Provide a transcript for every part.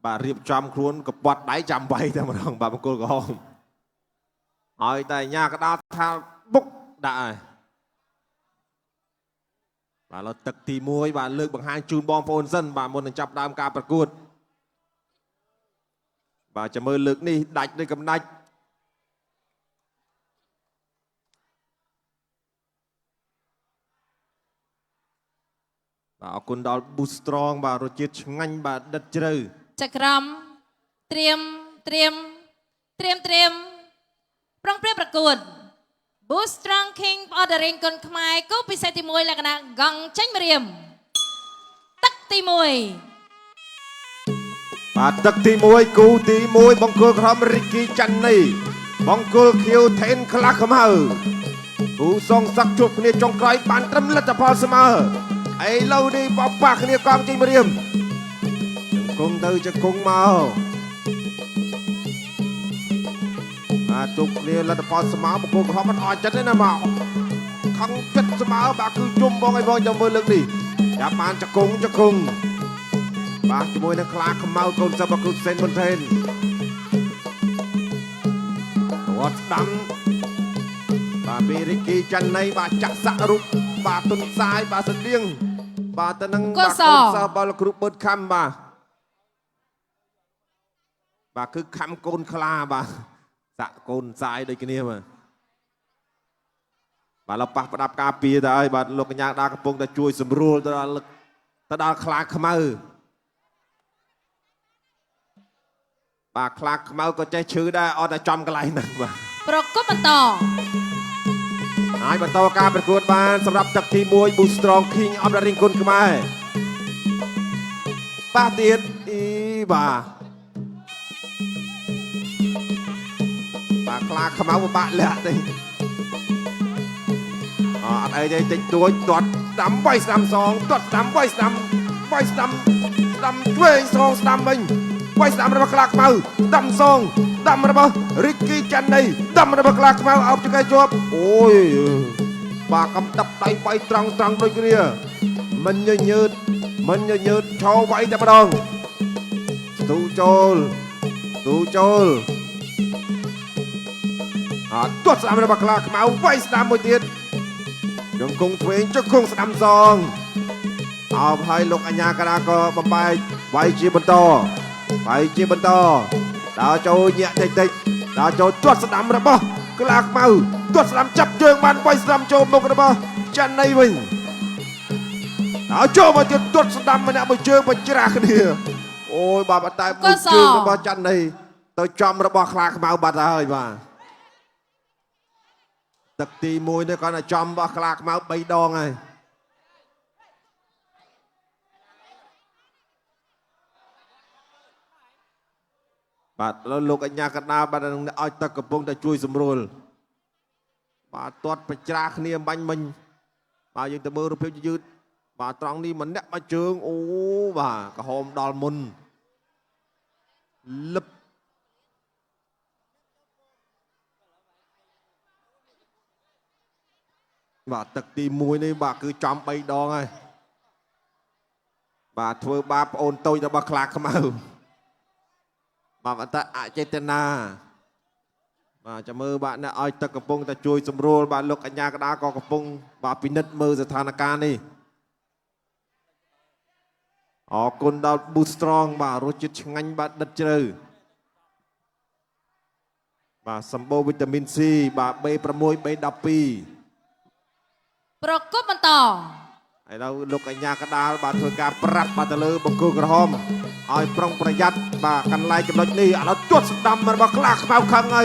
bà riệp trăm khuôn cặp bọt đáy trăm bay theo một thằng bà một cô gom hỏi tại nhà cái đá thao bốc đại bà nó tật thì muối bà lược bằng hai chun bom phôn dân bà muốn chọc đam ca bật cuột bàจะมือลึกนี่ดัดด้วยกับดัดbàเอาคุณดอลบูสตรองbàรถจิตงันbàดัดเจอจักรำเตรียมปรองเปรียบประกวดบูสตรองคิงออเดอริงคนขมายก็ไปใส่ตีมวยแล้วกันนะกังเชงเรียมตักตีมวยbàตักตีมวยกูตีมวยบังคุลครามริกีจันนี่บังคุลคิวเทนคลาขมากูส่งสักจุกเนี่ยจงไกลปานตรมลัตพอเสมอไอ้เล่าดีปอกปากเนี่ยกองจิมเรียมคงเธอจะคงมาจุกเนี่ยลัตพอเสมอบังคุลครามมันอ่อนจัดเลยนะมาขังจัดเสมอบ่าคือจุ่มบองไอ้บองจะมือเลิกดิอย่าปานจะคงbà cho môi nó khá không mau con sao bà cứ sen con thêm What đắm bà bị Ricky chân này bà chặt xạ rụt bà tuần sai bà sân điên bà tân năng bà con sao bà là group bớt khăm bà cứ khăm con khá bà dạ con sai đây cái này mà bà là bạc bà đạp cà pì thôi bà lục cái nhạc đa cái bông ta chui sầm rùa ta đa khá không mau bàคลากเมาก็ใจชื่อได้ออแต่จอมกันไรหนึ่งบ่ปรกบมันต่อหายบรรทอการประกวดบานสำหรับจักรทีมวยบูสตรองคิงออมดาริงกุลขึ้นมาป้าเตียนอีบ่าคลากเมาบ่าแหละติอะไรใจติดตัวตอดดำไว้ดำสองตอดดำไว้ดำช่วยสองดำมึงไว้ดำระเบิดคลากเมาดำซองดำระเบิดริกกี้จันนี่ดำระเบิดคลากเมาเอาจุกไก่จบโอ้ยปากกำตับไตไปตรังโดยเกลียมันยืดโชว์ไว้แต่ประดองตูโจลตัวสามระเบิดคลากเมาไว้ดำมวยเตี้ยยังคงเทงจะคงดำซองเอาไปลูกอัญญากระดาก็บำบัดไว้จีบนโตดาวโจเยะติดดาวโจตรวจสนามระเบิดกลากเมาตรวจสนามจับเชือกมันไว้สนามโจมกระเบิดจันในวิ่งดาวโจมาติดตรวจสนามมันเอาไปเชือกไปจราคดีโอ้ยบาปตายไปเชือกระเบิดจันในตัวจอมระเบิดกลากเมาบาดเลยมาตักตีมวยเนี่ยก่อนจอมระเบิดกลากเมาใบดองไงบาดแล้วลูกอัญญากระดาบาดนั้นเอาตะกระปงตะช่วยสมรูลบาดตอดไปจราขณีบังมันบาดยังตะมือรูปเพียยืดบาดตรังนี้มันเนี่ยมาเชิงโอ้บาดกระหอมดอลมุนลึบบาดตักตีมวยนี่บาดคือจอมใบดองไงบาดเธอบาดโอนโตจะบาดคลากเข้ามาบาปตาอาเจตนาบาจะมือบาเนี่ยเอาตะกระปงตะช่วยสมรูลบาลูกอัญญากระดาก็กระปงบาพินิจมือสถานการณ์นี่ออกคนดาวบูสตรองบารสจิตงันบาดัดเจอบาสัมโบวิตามินซีบาเบประมวยเบดับปีปรกบมันต่อไอ้เราลูกอัญญากระดาบาเถื่อการปรับมาตะลือบังกูกระหอมเอาปรองประหยัดบากันไล่จำนวนนี้เราจดสดำมันบากลากเมาขังไง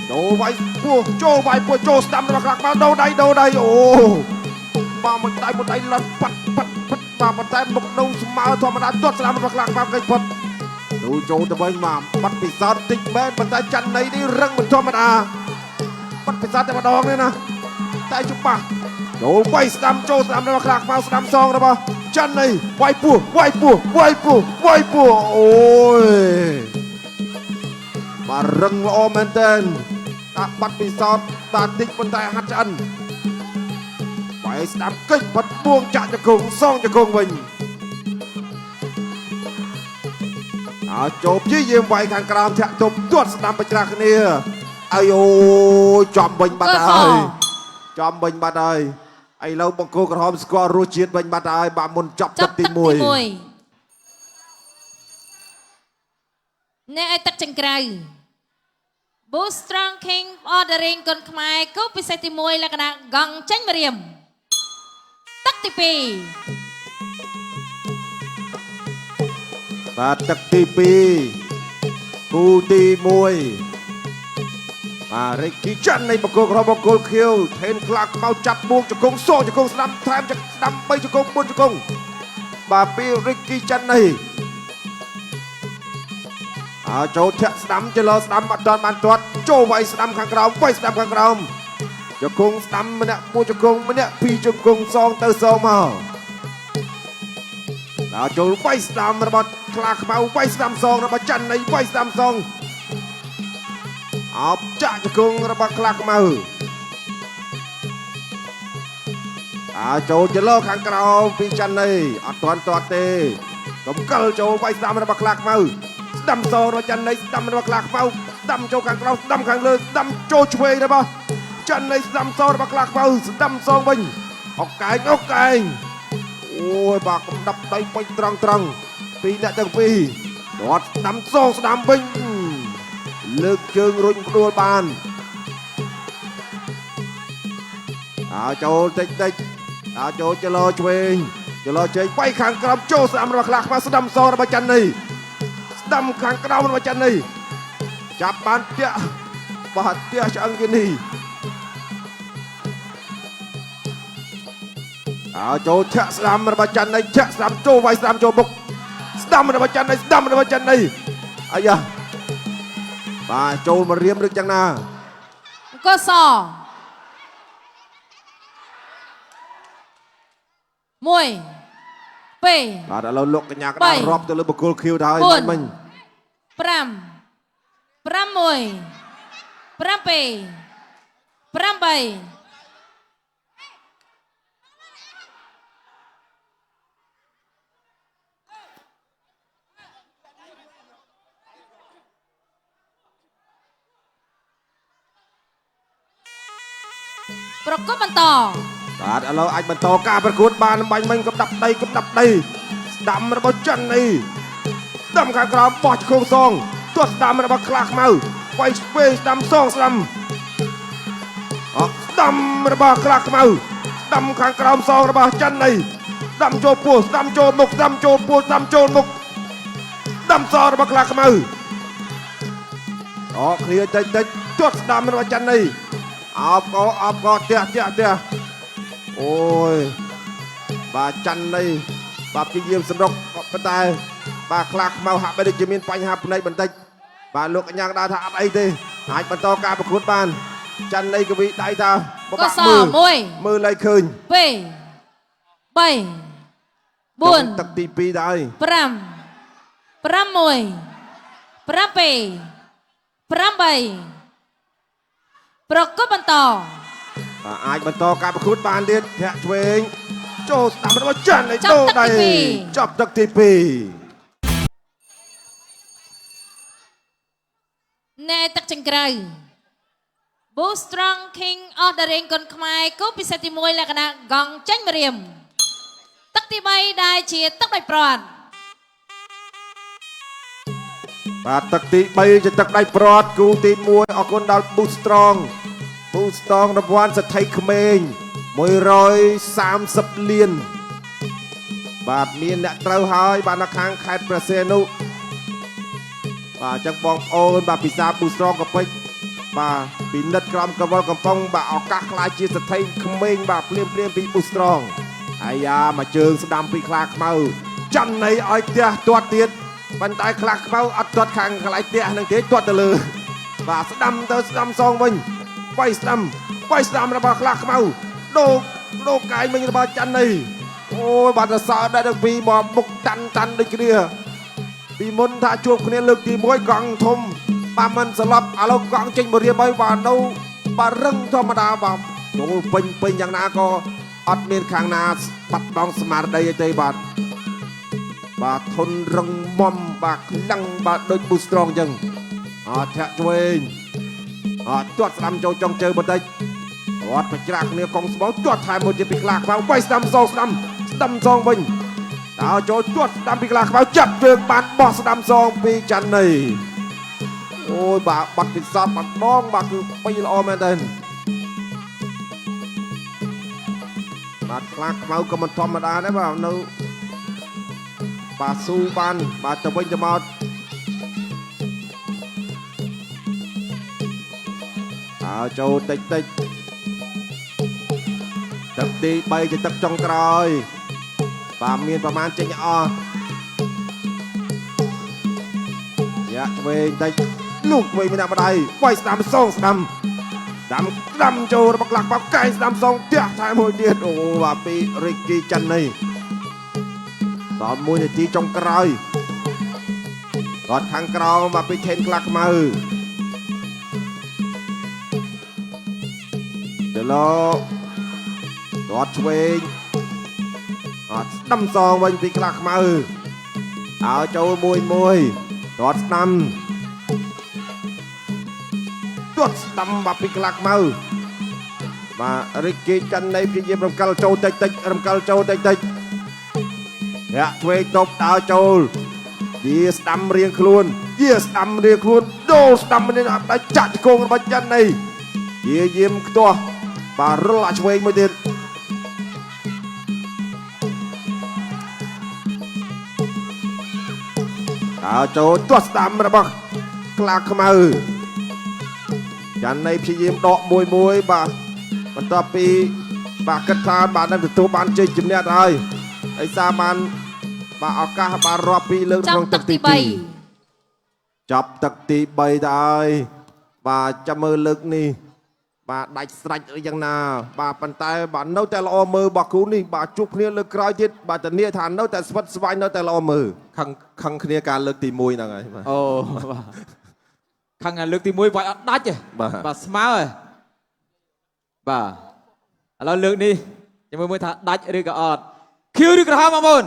โดไว้พวกโจไว้พวกโจสดำมันบากลากเมาโดได้โอ้บามันได้ลัดปัดบามันได้บุกดูสมาธรรมดาจดสดำมันบากลากเมาไกลพัดดูโจตะเบงมาปัดปีศาจติดแม่มันได้จันในนี่เรื่องมันธรรมดาปัดปีศาจแต่มาดองเลยนะได้จุ๊บปะโดไว้สดำโจสดำมันบากลากเมาสดำซองนะบ่จันในไว้ปูโอ้ยมาเริงละอแมนเทนตาบัดปีศาจตาติกบนแต่หัดจันไปสนามเก่งพัดบวงจ่าจะคงซ่องจะคงวิ่ง ជប់ជាយាមវាយខាងក្រោមធាក់ទប់ទាត់ស្ដាំប្រច្រាស់គ្នាអាយអូចំវិញបាត់ហើយចំវិញបាត់ហើយឥឡូវបង្គោលក្រហមស្គាល់រសជាតិវិញបាត់ហើយបាទមុនចាប់ទឹកទី1អ្នកឲ្យទឹកចង្ក្រៅ Boost Strong King Ordering គុនខ្មែរគូពិសេសទី1លក្ខណៈកង់ចេញម្រាមទឹកទី2បាទទឹកទី2គូទី1បាទរិចគីចាន់នៃបង្គោលក្រហមបង្គោលខៀវថេនខ្លាក់ខ្មៅចាប់បួងជង្គង់សងជង្គង់ស្ដាំថែមស្ដាំ3ជង្គង់4ជង្គង់បាទពីរិចគីចាន់នេះចូលធាក់ស្ដាំចលោស្ដាំអត់បានទាត់ចូលវាយស្ដាំខាងក្រោមវាយស្ដាំខាងក្រោមជង្គង់ស្ដាំម្នាក់1ជង្គង់ម្នាក់2ជង្គង់សងទៅសងមកដល់ចូលវាយស្ដាំរបស់ខ្លាខ្មៅវាយស្ដាំសងរបស់ច័ន្ទនៃវាយស្ដាំសងអបចាក់ជង្គង់របស់ខ្លាខ្មៅចូលចលោខាងក្រោមពីច័ន្ទនៃអត់ទាន់ទាត់ទេកំកិលចូលវាយស្ដាំរបស់ខ្លាខ្មៅស្ដាំសងរបស់ច័ន្ទនៃស្ដាំរបស់ខ្លាខ្មៅស្ដាំចូលខាងក្រៅស្ដាំខាងលើស្ដាំចូលឆ្វេងរបស់ច័ន្ទនៃស្ដាំសងរបស់ខ្លាខ្មៅស្ដាំសងវិញអុកកែងអូយបាទកំដាប់ដៃពេញត្រង់ពីអ្នកទាំងពីរដត់ស្ដាំសងស្ដាំវិញលើកជើងរុញផ្ដួលបានចូលតិចចូលចលោឆ្វេងចលោជើងបៃខាងក្រោមចូលស្ដាំរបស់ខ្លាខ្មៅស្ដាំសងរបស់ច័ន្ទនៃស្ដាំខាងក្រោមរបស់ច័ន្ទនេះចាប់បានទាក់បាទទាក់ឆ្អឹងគេនេះចូលធាក់ស្ដាំរបស់ច័ន្ទនេះធាក់ស្ដាំចូលវាយស្ដាំចូលមុខស្ដាំរបស់ច័ន្ទនេះស្ដាំរបស់ច័ន្ទនេះអាយ៉ាបាទចូលមករៀមឬយ៉ាងណាអង្គស1 2បាទឥឡូវលោកកញ្ញាក្តាររាប់ទៅលើបង្គោលខៀវទៅហើយមិញ5 6 7 8ប្រកបបន្តបាទឥឡូវអាចបន្តការប្រកួតបានបាញ់មិញកំដាប់ដីស្ដាំរបស់ច័ន្ទនេះស្ដាំខាងក្រោមបោះជង្គង់សងទាត់ស្ដាំរបស់ខ្លាខ្មៅវាយឆ្វេងស្ដាំសងស្ដាំស្ដាំរបស់ខ្លាខ្មៅស្ដាំខាងក្រោមសងរបស់ច័ន្ទនេះស្ដាំចូលពោះស្ដាំចូលមុខស្ដាំចូលពោះស្ដាំចូលមុខស្ដាំសងរបស់ខ្លាខ្មៅគ្នាតិចទាត់ស្ដាំរបស់ច័ន្ទនេះអបក៏ផ្ទះអូយបាទច័ន្ទនេះបាទជាយាមសម្រុកប៉ុន្តែបាទខ្លាខ្មៅហាក់បីដូចជាមានបញ្ហាផ្នែកបន្តិចបាទលោកកញ្ញាដើរថាអត់អីទេអាចបន្តការប្រកួតបានច័ន្ទនេះកវីដៃថាបបាក់មើលឲ្យឃើញ2 3 4ទឹកទី2ដែរ5 6 7 8ប្រកបបន្តអាចបន្តការប្រកួតបានទៀតធាក់ឆ្វេងចូលស្ដាំរបស់ច័ន្ទនេះដូរដៃចាប់ទឹកទី2ណែទឹកចង្ក្រៅ Boost Strong King Ordering គុនខ្មែរគូពិសេសទី1លក្ខណៈកង់ចេញម្រាមទឹកទី3ដែលជាទឹកដៃព្រាត់បាទទឹកទី3ជាទឹកដៃព្រាត់គូទី1អរគុណដល់ Boost Strong រង្វាន់សទ្ធិក្មេង130លានបាទមានអ្នកត្រូវហើយបាទនៅខាងខេត្តព្រះសីហនុបាទអញ្ចឹងបងប្អូនបាទពិសា Boost Strong ក៏ពេចបាទពីនិតក្រមកវលកំប៉ុងបាទឱកាសខ្លាចជាសទ្ធិក្មេងបាទភ្លាមពី Boost Strong អាយ៉ាមកជើងស្ដាំពីខ្លាខ្មៅច័ន្ទនៃឲ្យផ្ទះទាត់ទៀតប៉ុន្តែខ្លាខ្មៅអត់ទាត់ខាងកន្លែងផ្ទះនឹងទេទាត់ទៅលើបាទស្ដាំទៅស្ដាំសងវិញវាយស្ដាំរបស់ខ្លាខ្មៅដូរកាយមិញរបស់ច័ន្ទនេះអូយបាទសើដែរទាំងពីរមកមុខតាន់ដូចគ្នាពីមុនថាជួបគ្នាលើកទី1កង់ធំបាទមិនស្លាប់ឥឡូវកង់ចេញមករៀបហើយបាទនៅបាទរឹងធម្មតាបាទចូលពេញយ៉ាងណាក៏អត់មានខាងណាបាត់បង់ស្មារតីទេបាទ បាទធនរឹងមុំបាទខ្លាំងបាទដូច Boost Strong ចឹងធាក់ឆ្វេងទាត់ស្ដាំចូលចុងជើបន្តិចគាត់ប្រច្រាស់គ្នាកងស្បោទាត់ថែមមួយទៀតពីក្លាខ្មៅវាយស្ដាំសងវិញតើចូលទាត់ស្ដាំពីក្លាខ្មៅចាប់ជើងបានបោះស្ដាំសងពីចាន់នេះអូយបាទបាត់ពិសោធន៍ម្ដងបាទគឺបីល្អមែនទេបាទក្លាខ្មៅក៏មិនធម្មតាដែរបាទនៅបាទស៊ូបានបាទទៅវិញទៅមកចូលតិចទឹកទី3ជាទឹកចុងក្រោយបាទមានប្រមាណចេញអស់យ៉ាឆ្វេងតិចលោកឆ្វេងម្នាក់ម្ដាយវាយស្ដាំសងស្ដាំចូលរបស់ក្លាក់បោកកែងស្ដាំសងផ្ទះថែមួយទៀតអូបាទពីរិចគីចិននេះដល់1នាទីចុងក្រោយគាត់ខាងក្រោមបាទពីឆេនក្លាក់ខ្មៅឡូគាត់ឆ្វេងស្ដាំសងវិញពីក្លាខ្មៅចូលមួយគាត់ស្ដាំបាត់ពីក្លាខ្មៅបាទរិចគីចិននៃព្យាយាមរំកិលចូលតិចយ៉ាឆ្វេងតបចូលវាស្ដាំរៀងខ្លួនដូរស្ដាំនេះដាច់ចាក់ជង្គង់របស់ចិននៃព្យាយាមខ្ទាស់បាទរលឆ្វេងមួយទៀតចូលទាស់ស្ដាំរបស់ក្លាខ្មៅចាន់នៃព្យាយាមដកមួយបាទបន្ទាប់ពីបាទគិតថាបាទនឹងទទួលបានជ័យជំនះហើយហើយសារបានបាទឱកាសបាទរាប់ពីលើកក្នុងទឹកទី2ចាប់ទឹកទី3ទៅហើយបាទចាំមើលលើកនេះបាទដាច់ស្រេចឬយ៉ាងណាបាទប៉ុន្តែបាទនៅតែល្អមើលបាទគ្រូនេះបាទជួបគ្នាលើកក្រោយទៀតបាទធានាថានៅតែស្វិតស្វាញនៅតែល្អមើលខឹងគ្នាការលើកទី1ហ្នឹងហើយបាទអូបាទខឹងលើកទី1វាយអត់ដាច់ទេបាទស្មើហ៎បាទឥឡូវលើកនេះចាំមើលថាដាច់ឬក៏អត់ខៀវឬក្រហមបងប្អូន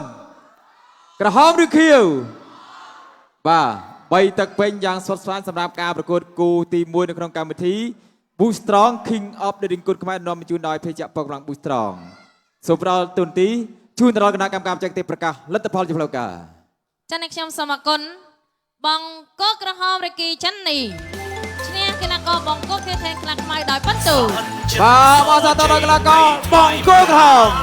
ក្រហមឬខៀវបាទ3ទឹកពេញយ៉ាងសុទ្ធស្វែងសម្រាប់ការប្រកួតគូទី1នៅក្នុងកម្មវិធី Boost Strong King of the Ring គុតខ្មែរនាំបញ្ជូនដោយភេសជ្ជៈប៉ុកឡើង Boost Strong សូមផ្ដល់ទូនទីជូនទៅដល់គណៈកម្មការបច្ចេកទេសប្រកាសលទ្ធផលជាផ្លូវការចា៎ខ្ញុំសូមអរគុណបងកក្រហមរិចគីចិននេះឈ្នះគណៈកបងកខេថេនក្លាខ្មៅដោយពិន្ទុបាទបងសាទរដល់គណៈកបងកក្រហម